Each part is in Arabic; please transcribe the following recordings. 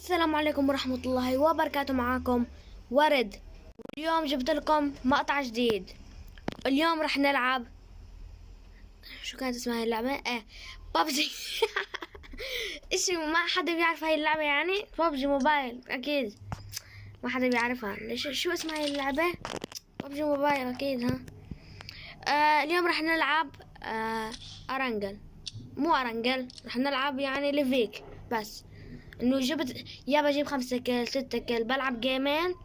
السلام عليكم ورحمة الله وبركاته. معاكم ورد. اليوم جبت لكم مقطع جديد. اليوم رح نلعب شو كانت اسمها هاي اللعبة؟ بابجي. ايش ما حدا بيعرف هاي اللعبة يعني؟ بابجي موبايل اكيد ما حدا بيعرفها. ليش شو اسمها هاي اللعبة؟ بابجي موبايل اكيد. ها اليوم رح نلعب ارنجل، مو ارنجل، رح نلعب يعني ليفيك. بس انه جبت يا بجيب 5 كيل 6 كيل، بلعب جيمين.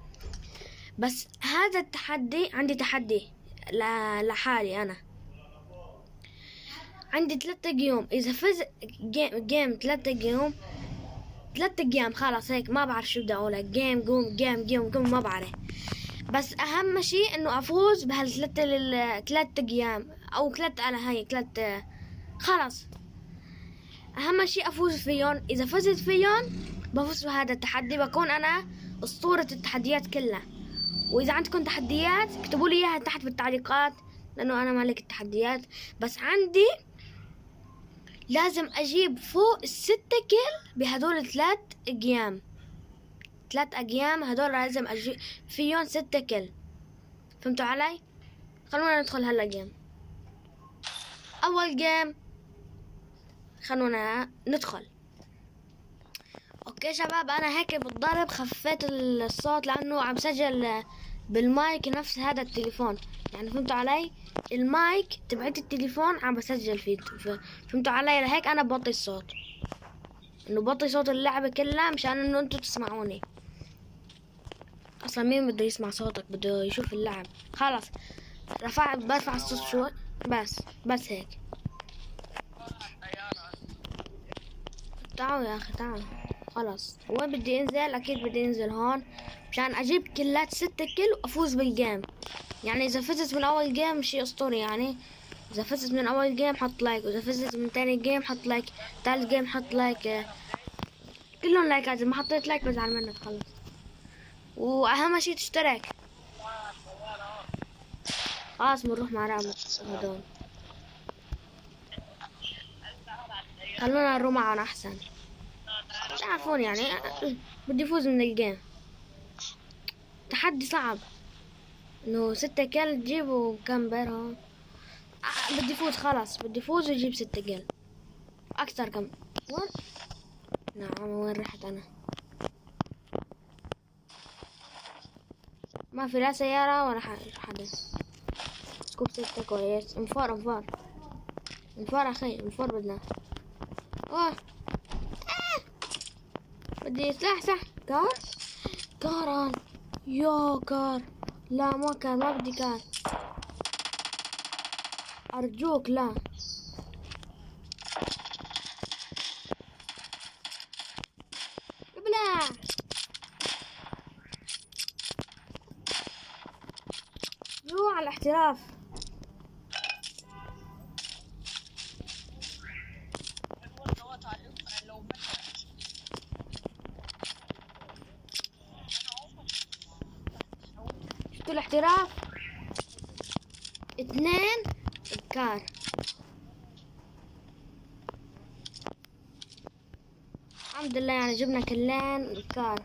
بس هذا التحدي، عندي تحدي لحالي انا. عندي 3 يوم، اذا فز جيم 3 يوم 3 ايام خلاص هيك ما بعرف شو بدي اقول. جيم قوم ما بعرف. بس اهم شيء انه افوز بهالثلاث ايام او 3 على هاي 3 خلاص. اهم شيء افوز فيهم. اذا فزت فيهم بفوز بهذا التحدي، بكون انا اسطورة التحديات كلها. واذا عندكم تحديات اكتبوا لي اياها تحت بالتعليقات، لانه انا مالك التحديات. بس عندي لازم اجيب فوق 6 كيل بهدول 3 ايام. 3 ايام هدول لازم اجيب فيهم 6 كيل. فهمتوا علي؟ خلونا ندخل هلا جيم. اول جيم خلونا ندخل. اوكي شباب، انا هيك بالضرب خفيت الصوت لانه عم سجل بالمايك نفس هذا التليفون. يعني فهمتوا علي؟ المايك تبعت التليفون عم بسجل فيه. فهمتوا علي؟ لهيك انا بوطي الصوت، انه بوطي صوت اللعبة كلها مشان انه انتوا تسمعوني. اصلا مين بده يسمع صوتك؟ بده يشوف اللعب. خلاص برفع الصوت شوي. بس هيك. تعالوا يا اخي تعالوا. خلاص وين بدي انزل؟ اكيد بدي انزل هون مشان اجيب كلات 6 كيل وافوز بالجيم. يعني اذا فزت من اول جيم شيء اسطوري. يعني اذا فزت من اول جيم حط لايك، واذا فزت من تاني جيم حط لايك، ثالث جيم حط لايك، كلهم لايكات. ما حطيت لايك بزعل منك. خلص. واهم شيء تشترك. خلاص بنروح مع رامو هدول. خلونا نروح معهم احسن. مش عارفون يعني بدي فوز من الجيم. تحدي صعب انه 6 كيل تجيبوا كم بيرهم. بدي فوز خلاص، بدي فوز ويجيب 6 كيل اكثر. كم وين؟ نعم وين رحت انا؟ ما في لا سيارة ولا حدا. سكوب 6 كويس. انفار اخي، انفار بدنا. اوه بدي سلاح. كاران يا كار. لا ما كان، ما بدي كار ارجوك لا. ابلع. روح على الاحتراف. شفتوا الاحتراف؟ 2 بكار. الحمد لله يعني جبنا كلين بكار.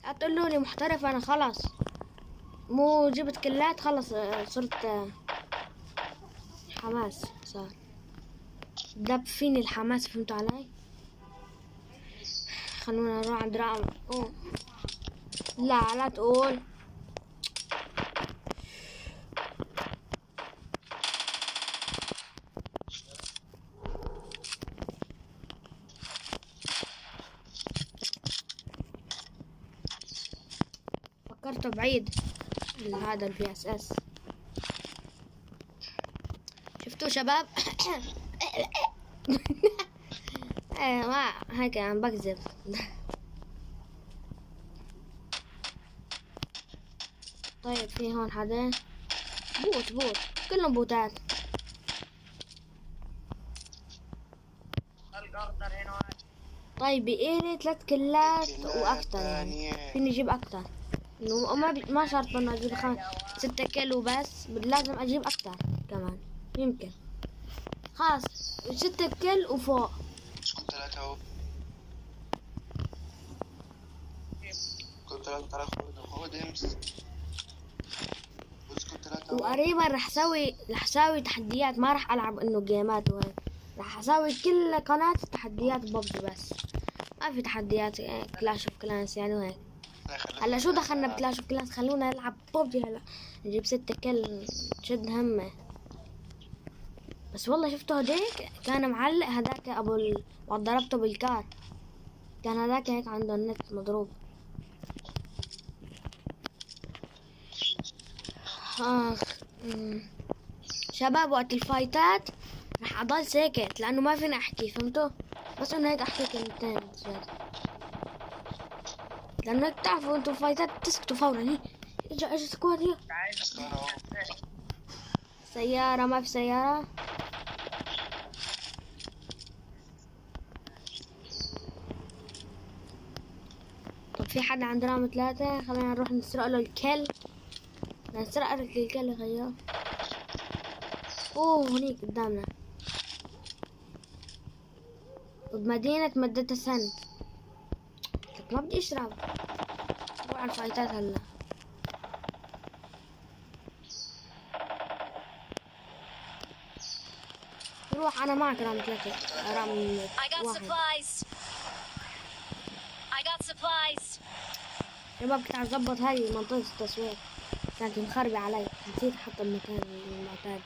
هتقولوا لي محترف انا؟ خلاص مو جبت كلات خلص. صرت حماس صار دب فيني الحماس. فهمتوا علي؟ خلونا نروح عند رقم. أوه. لا تقول. فكرته بعيد هذا البي اس اس. شفتوا شباب؟ ما هيك عم بكذب. طيب في هون حدا؟ بوت كلهم بوتات. طيب بإيري 3 كلات واكثر. يعني فيني اجيب اكثر. انه ما شرط انه اجيب 6 كيلو بس، لازم اجيب اكثر كمان. يمكن خلاص 6 كيل وفوق. اهو. كنت 3000 خد امس. بص كنت 3 اهو. وقريبا رح اسوي تحديات، ما رح العب انه جيمات وهيك، رح اسوي كل قناة تحديات ببجي بس، ما في تحديات كلاش اوف كلانس يعني وهيك. هلا شو دخلنا بكلاش اوف كلانس، خلونا نلعب ببجي هلا نجيب 6 كل شد همه. بس والله شفتوا هديك كان معلق هذاك وقت ضربته بالكار، كان هذاك هيك عنده النت مضروب. اخ شباب وقت الفايتات رح اضل ساكت لانه ما فيني احكي، فهمتوا؟ بس انه هيك احكي كلمتين زيادة، لانه هيك بتعرفوا انتوا الفايتات بتسكتوا فورا. هي اجا سكواد. هي سيارة، ما في سيارة. طب في حد عند رقم 3، خلينا نروح نسرق له الكل، نسرق لك الكل يا خيال. اوه هنيك قدامنا بمدينة مدة سن. لك ما بدي اشرب، روح على الفايتات هلا. روح انا معك رقم 3 رقم 1. شباب كنت عظبط هاي منطقة التصوير، كانت مخربة علي، نسيت احط المكان المعتاد.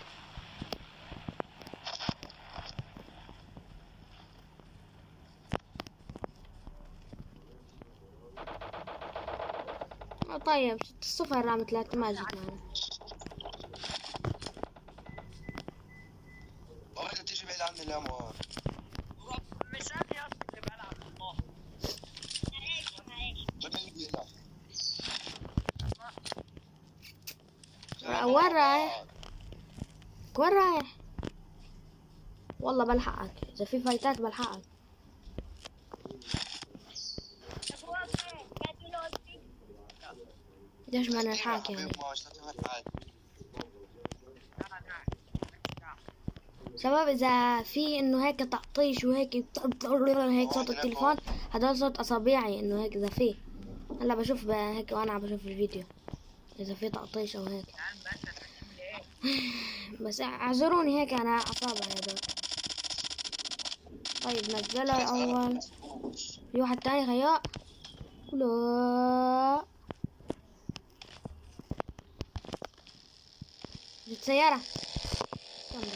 طيب 6-0 رقم 3 ما جيت معنا. والله انت تيجي بعيد عني الاموال. مش انا يا اصلي اللي بلعب الله. وين رايح؟ وين رايح؟ والله بلحقك، اذا في فايتات بلحقك. ليش ما نلحقك يعني؟ شباب اذا في انه هيك تقطيش وهيك هيك صوت التليفون، هذا صوت اصابعي انه هيك. اذا في هلا بشوف هيك وانا عم بشوف الفيديو اذا في تقطيش او هيك. بس اعذروني هيك انا اصابع هذول. طيب نزله الاول. في واحد تاني خياء. لا السيارة كمل.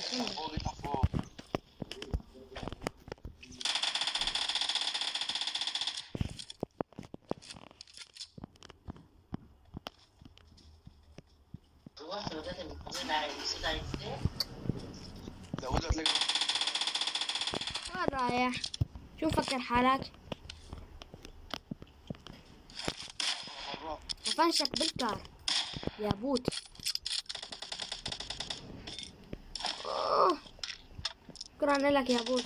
وين رايح؟ شو مفكر حالك؟ افنشك بالكار يا بوت. شكرا لك يا بوت.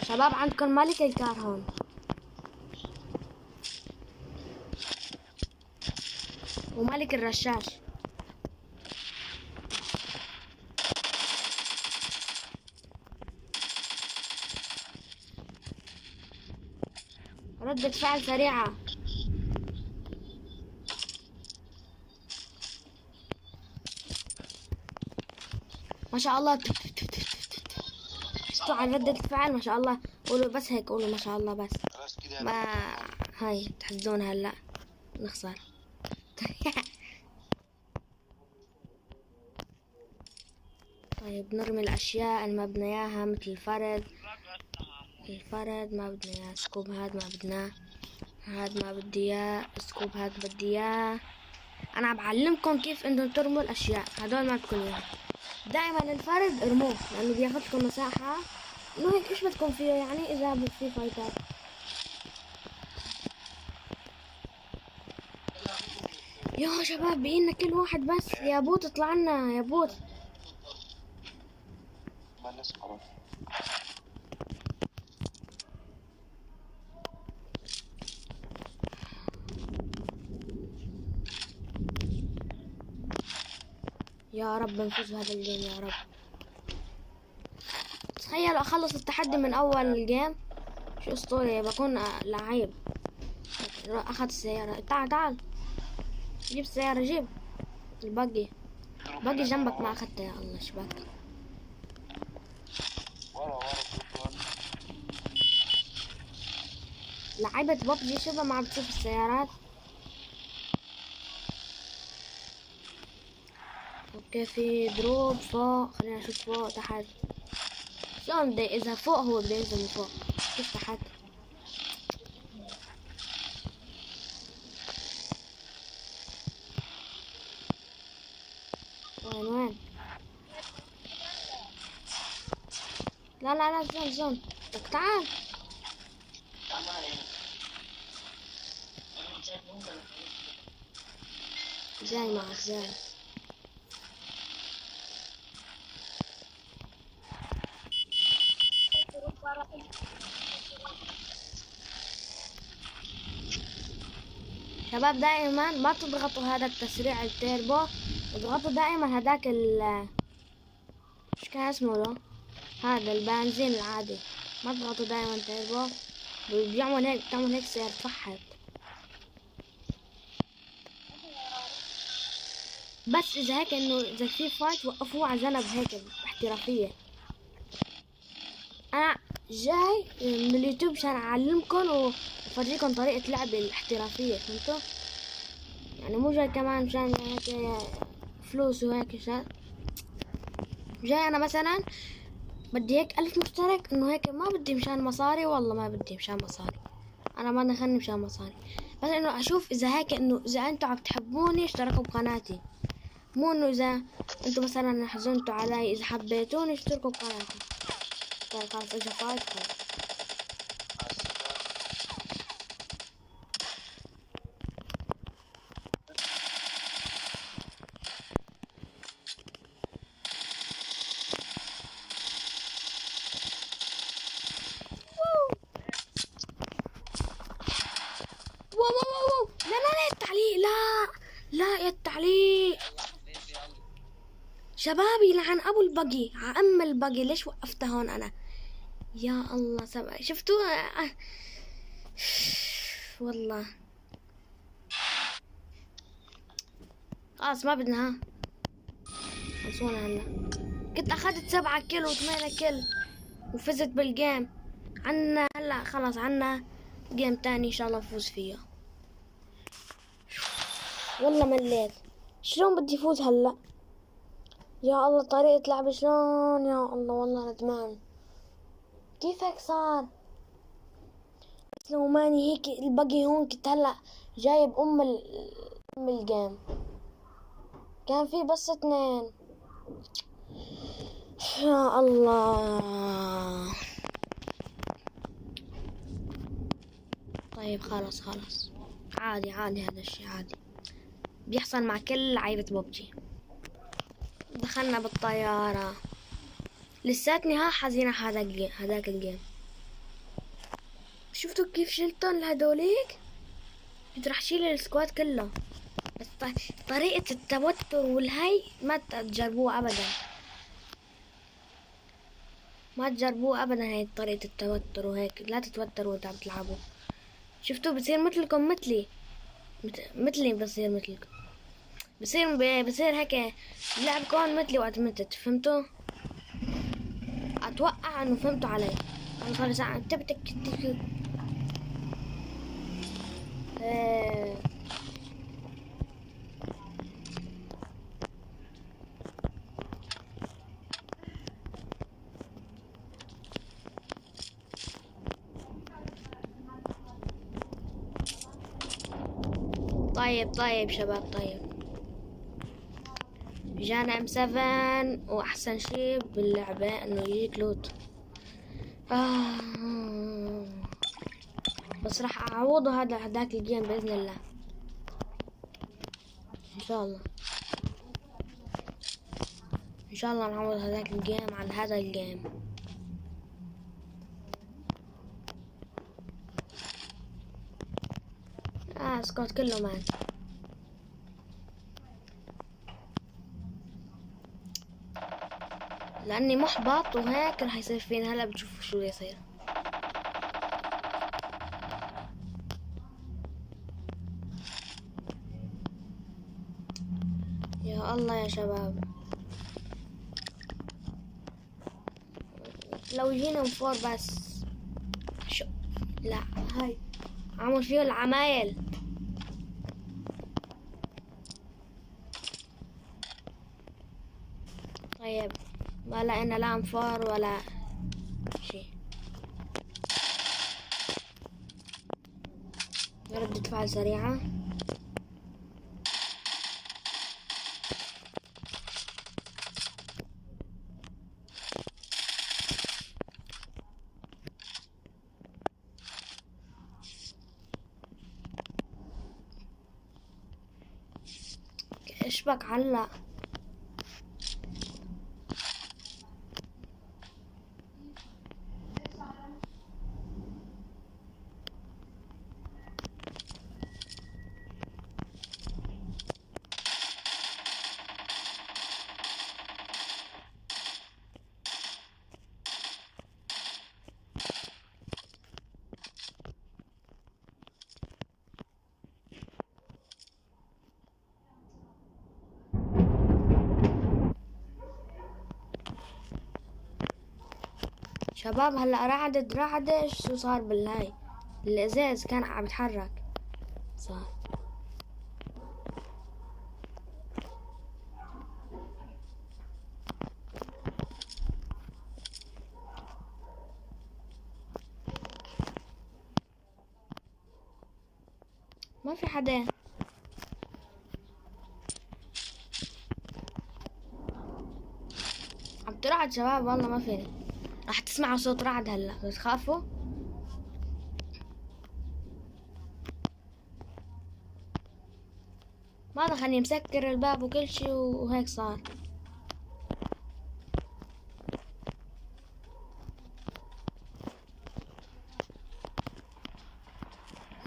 شباب عندكم ملك الكار هون. وملك الرشاش. ردة فعل سريعة. ما شاء الله. شفتوا على ردة الفعل ما شاء الله. قولوا بس هيك، قولوا ما شاء الله بس. ما هاي تحزون هلا نخسر. طيب نرمي الأشياء اللي ما بدنا إياها مثل الفرد ما بدنا إياه. سكوب هاد ما بدناه، هاد ما بدي إياه، سكوب هاد بدي إياه. أنا عم بعلمكم كيف إنتم ترموا الأشياء، هدول ما بدكم إياها. دائما الفرد ارموه لأنه بياخد لكم مساحة، إنه هيك إيش بدكم فيه يعني إذا في فايتات. يا شباب بقينا كل واحد بس. يا بوت اطلع لنا يا بوت. مع الناس خلاص. يا رب نفوز بهذا الجيم يا رب. تخيل اخلص التحدي من اول جيم، شو اسطوري، بكون لعيب. اخذ السيارة، تعال تعال جيب السيارة، جيب الباقي، باقي جنبك ما اخذته. يا الله شباك. ورا لعيبة ببجي شبه ما عم بتشوف السيارات. اوكي في دروب فوق، خلينا نشوف فوق تحت. شلون بده، اذا فوق هو بده ينزل من فوق، كيف تحت؟ وين؟ لا زون لك تعال. جاي معك جاي. شباب دائما ما تضغطوا هذا التسريع التيربو، اضغطوا دائما هذاك ايش كان اسمه له، هذا البنزين العادي. ما تضغطوا دائما تيربو، بيعمل هيك، بتعمل هيك سير تفحط. بس اذا هيك انه اذا في فايت وقفوه على جنب هيك باحترافية. انا جاي من اليوتيوب عشان اعلمكم وافرجيكم طريقة لعب الاحترافية، فهمتوا؟ يعني مو جاي كمان مشان هيك فلوس وهيك. عشان جاي انا مثلا بدي هيك 1000 مشترك، انه هيك ما بدي مشان مصاري، والله ما بدي مشان مصاري، انا ما دخلني مشان مصاري، بس انه اشوف اذا هيك انه اذا انتوا عم تحبوني اشتركوا بقناتي، مو انه اذا انتوا مثلا حزنتوا علي، اذا حبيتوني اشتركوا بقناتي. طيب خلاص اجا فايت خلاص. واو لا التعليق، لا يا التعليق. شبابي لعن ابو البقي، عم البقي، ليش وقفته هون انا؟ يا الله شفتوا والله خلاص ما بدنا. ها خلصونا هلا. كنت اخذت 7 كيل و8 كيل وفزت بالجيم. عنا هلا خلاص، عنا جيم تاني ان شاء الله نفوز فيه. والله مليت، شلون بدي فوز هلا؟ يا الله طريقة لعب شلون، يا الله والله ندمان. كيف هيك صار؟ بس لو ماني هيك البقي هون كنت هلا جايب ام الجيم. كان في بس 2. يا الله. طيب خلاص عادي هذا الشي عادي، بيحصل مع كل لعيبة ببجي. دخلنا بالطيارة، لساتني حزينة هذاك الجيم. شفتوا كيف شلتن لهدوليك؟ كنت رح شيل السكواد كله، بس طريقة التوتر والهي ما تجربوه ابدا، هاي طريقة التوتر وهيك. لا تتوتروا وانتوا عم تلعبوا. شفتوا بصير مثلكم، مثلي بصير مثلكم، بصير هيك لعبكم مثلي وقت متت، فهمتوا؟ اتوقع انه فهمتوا علي. انا صار ساعة تبتك طيب شباب، طيب جانا M7 واحسن شي باللعبة انه يجيك لوت. بس راح اعوضه هذاك الجيم باذن الله ان شاء الله. شاء الله نعوض هذاك الجيم عن هذا الجيم. سكوت كله مات. لاني محبط وهيك راح يصير فينا. هلا بتشوفوا شو يصير. يا الله يا شباب، لو جينا فور بس. شو لا هاي عمل فيه العمايل. طيب ما لقينا لا انفار ولا شي. ردة فعل سريعة. اشبك علق. شباب هلا رعدة شو صار بالهاي الازاز كان عم يتحرك صار. ما في حدا. عم ترعد شباب والله ما فيني. راح تسمعوا صوت رعد هلا بس خافوا. ما دخلني مسكر الباب وكل شي وهيك صار.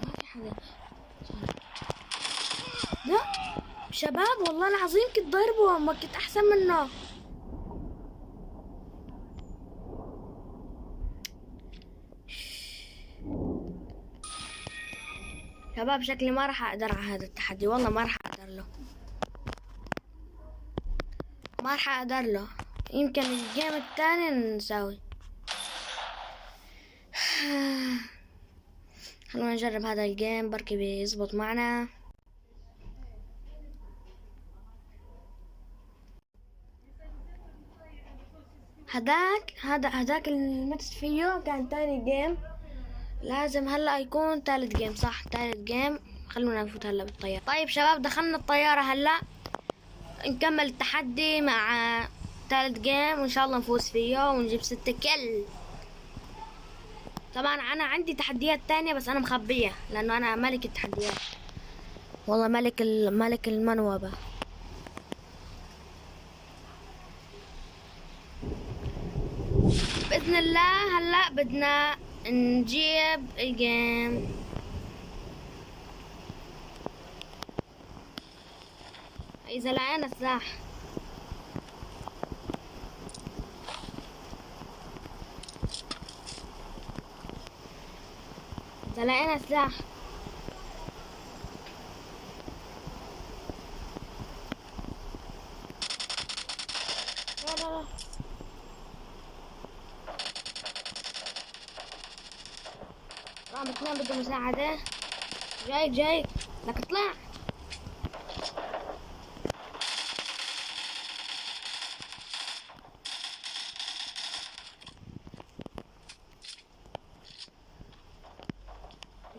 ما في حدا. لا شباب والله العظيم كنت ضربه ما كنت احسن منه. شباب شكلي ما راح اقدر على هذا التحدي. والله ما راح اقدر له. ما راح اقدر له. يمكن الجيم الثاني نسوي. خلونا نجرب هذا الجيم بركي بيزبط معنا. هذاك اللي مت فيه كان تاني جيم. لازم هلا يكون ثالث جيم. صح ثالث جيم. خلونا نفوت هلا بالطيارة. طيب شباب دخلنا الطيارة هلا. نكمل التحدي مع ثالث جيم وان شاء الله نفوز فيه ونجيب 6 كل. طبعا انا عندي تحديات تانية بس انا مخبية لانه انا ملك التحديات. والله ملك المنوبة. بإذن الله هلا بدنا نجيب الجيم. إذا لقينا سلاح. إذا لقينا سلاح. لا رقم 2 بده مساعدة. جاي لك اطلع.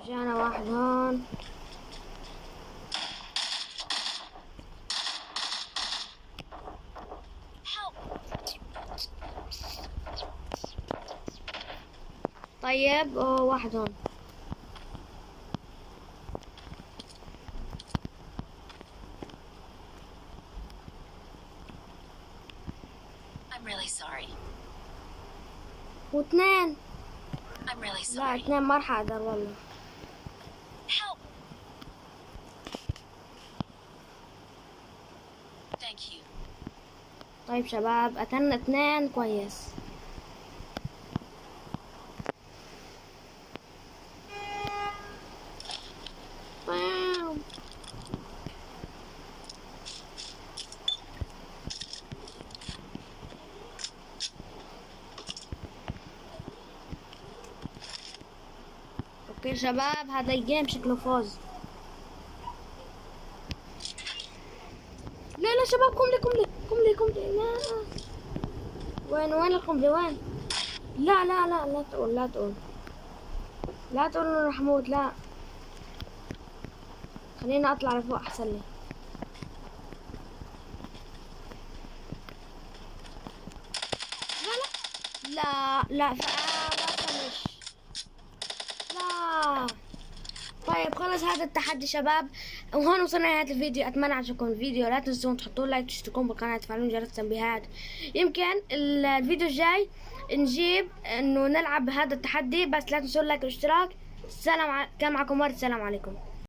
جانا واحد هون. طيب واحد هون. really sorry. واثنين. I'm really لا sorry. 2 ما راح اقدر والله. Help! Thank you. طيب شباب قتلنا 2 كويس. واو. اوكي شباب هذا الجيم شكله فوز. لا لا شباب قنبلة لا. وين القنبلة وين؟ لا تقول انه رح موت. لا خليني اطلع لفوق احسن لي. لا فمش. لا طيب خلص هذا التحدي شباب، وهون وصلنا لنهاية الفيديو. اتمنى عجبكم الفيديو، لا تنسون تحطوا لايك وتشتركون بالقناة وتفعلون جرس التنبيهات. يمكن الفيديو الجاي نجيب انه نلعب بهذا التحدي، بس لا تنسون لايك والاشتراك. كان معكم ورد، السلام عليكم.